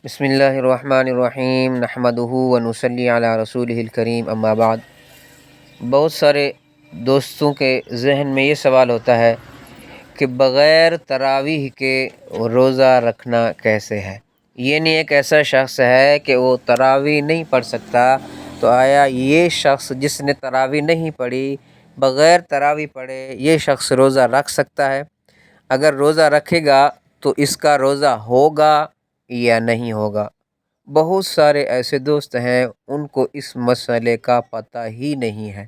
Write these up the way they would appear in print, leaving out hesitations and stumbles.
بسم اللہ الرحمن الرحیم نحمدہ ونصلی علی رسولہ الکریم اما بعد۔ بہت سارے دوستوں کے ذہن میں یہ سوال ہوتا ہے کہ بغیر تراویح کے روزہ رکھنا کیسے ہے؟ یعنی ایک ایسا شخص ہے کہ وہ تراویح نہیں پڑھ سکتا، تو آیا یہ شخص جس نے تراویح نہیں پڑھی بغیر تراویح پڑھے یہ شخص روزہ رکھ سکتا ہے؟ اگر روزہ رکھے گا تو اس کا روزہ ہوگا یا نہیں ہوگا؟ بہت سارے ایسے دوست ہیں ان کو اس مسئلے کا پتہ ہی نہیں ہے۔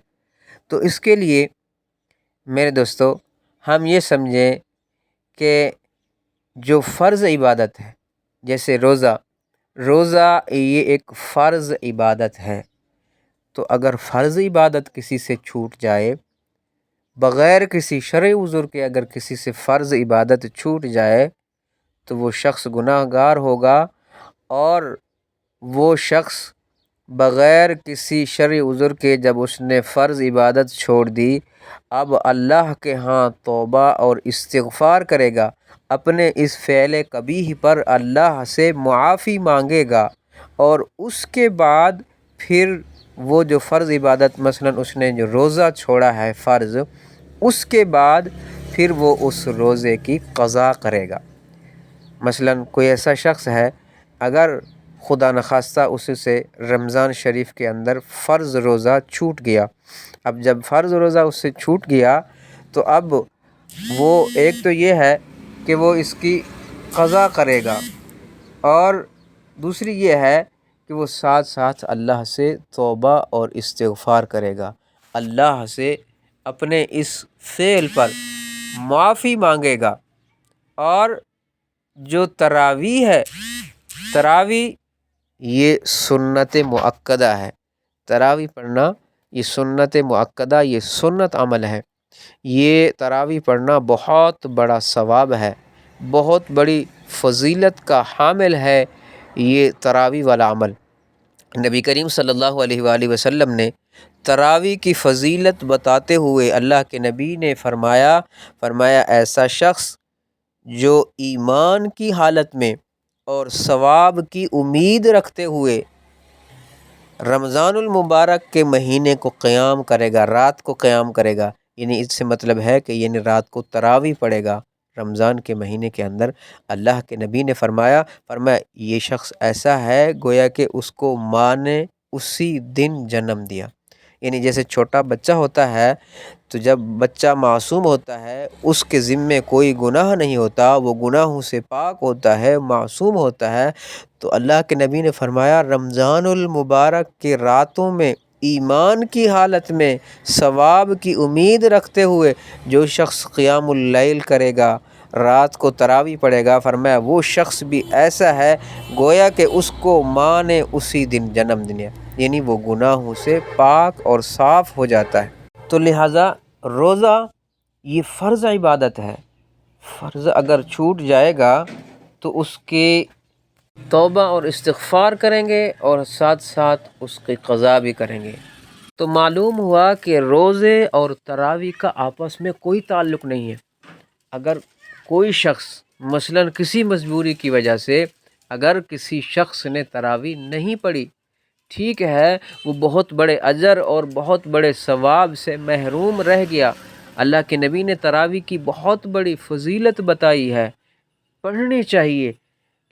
تو اس کے لیے میرے دوستو ہم یہ سمجھیں کہ جو فرض عبادت ہے جیسے روزہ یہ ایک فرض عبادت ہے، تو اگر فرض عبادت کسی سے چھوٹ جائے بغیر کسی شرعی عذر کے، اگر کسی سے فرض عبادت چھوٹ جائے تو وہ شخص گناہ گار ہوگا، اور وہ شخص بغیر کسی شرعی عذر کے جب اس نے فرض عبادت چھوڑ دی، اب اللہ کے ہاں توبہ اور استغفار کرے گا، اپنے اس فعل قبیح پر اللہ سے معافی مانگے گا، اور اس کے بعد پھر وہ جو فرض عبادت مثلا اس نے جو روزہ چھوڑا ہے فرض، اس کے بعد پھر وہ اس روزے کی قضا کرے گا۔ مثلا کوئی ایسا شخص ہے، اگر خدا نخواستہ اس سے رمضان شریف کے اندر فرض روزہ چھوٹ گیا، اب جب فرض روزہ اس سے چھوٹ گیا تو اب وہ ایک تو یہ ہے کہ وہ اس کی قضا کرے گا، اور دوسری یہ ہے کہ وہ ساتھ ساتھ اللہ سے توبہ اور استغفار کرے گا، اللہ سے اپنے اس فعل پر معافی مانگے گا۔ اور جو تراویح ہے، تراویح یہ سنت مؤکدہ ہے، تراویح پڑھنا یہ سنت مؤکدہ، یہ سنت عمل ہے، یہ تراویح پڑھنا بہت بڑا ثواب ہے، بہت بڑی فضیلت کا حامل ہے یہ تراویح والا عمل۔ نبی کریم صلی اللہ علیہ وآلہ وسلم نے تراویح کی فضیلت بتاتے ہوئے اللہ کے نبی نے فرمایا ایسا شخص جو ایمان کی حالت میں اور ثواب کی امید رکھتے ہوئے رمضان المبارک کے مہینے کو قیام کرے گا، رات کو قیام کرے گا، یعنی اس سے مطلب ہے کہ یعنی رات کو تراویح پڑھے گا رمضان کے مہینے کے اندر، اللہ کے نبی نے فرمایا یہ شخص ایسا ہے گویا کہ اس کو ماں نے اسی دن جنم دیا۔ یعنی جیسے چھوٹا بچہ ہوتا ہے تو جب بچہ معصوم ہوتا ہے اس کے ذمے کوئی گناہ نہیں ہوتا، وہ گناہوں سے پاک ہوتا ہے، معصوم ہوتا ہے، تو اللہ کے نبی نے فرمایا رمضان المبارک کے راتوں میں ایمان کی حالت میں ثواب کی امید رکھتے ہوئے جو شخص قیام اللیل کرے گا، رات کو تراویح پڑھے گا، فرمایا وہ شخص بھی ایسا ہے گویا کہ اس کو ماں نے اسی دن جنم دیا، یعنی وہ گناہوں سے پاک اور صاف ہو جاتا ہے۔ تو لہٰذا روزہ یہ فرض عبادت ہے، فرض اگر چھوٹ جائے گا تو اس کی توبہ اور استغفار کریں گے اور ساتھ ساتھ اس کی قضا بھی کریں گے۔ تو معلوم ہوا کہ روزے اور تراویح کا آپس میں کوئی تعلق نہیں ہے۔ اگر کوئی شخص مثلا کسی مجبوری کی وجہ سے اگر کسی شخص نے تراویح نہیں پڑھی، ٹھیک ہے، وہ بہت بڑے اجر اور بہت بڑے ثواب سے محروم رہ گیا۔ اللہ کے نبی نے تراویح کی بہت بڑی فضیلت بتائی ہے، پڑھنی چاہیے،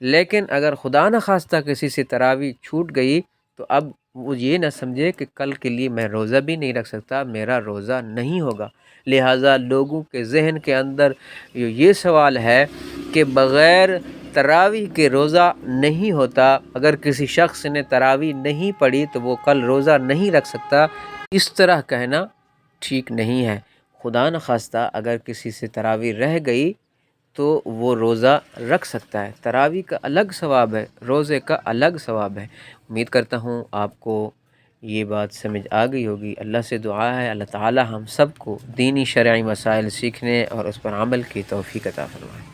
لیکن اگر خدا نخواستہ کسی سے تراویح چھوٹ گئی تو اب وہ یہ نہ سمجھے کہ کل کے لیے میں روزہ بھی نہیں رکھ سکتا، میرا روزہ نہیں ہوگا۔ لہٰذا لوگوں کے ذہن کے اندر یہ سوال ہے کہ بغیر تراویح کے روزہ نہیں ہوتا، اگر کسی شخص نے تراویح نہیں پڑھی تو وہ کل روزہ نہیں رکھ سکتا، اس طرح کہنا ٹھیک نہیں ہے۔ خدا نخواستہ اگر کسی سے تراویح رہ گئی تو وہ روزہ رکھ سکتا ہے، تراویح کا الگ ثواب ہے، روزے کا الگ ثواب ہے۔ امید کرتا ہوں آپ کو یہ بات سمجھ آ گئی ہوگی۔ اللہ سے دعا ہے اللہ تعالی ہم سب کو دینی شرعی مسائل سیکھنے اور اس پر عمل کی توفیق عطا فرمائے۔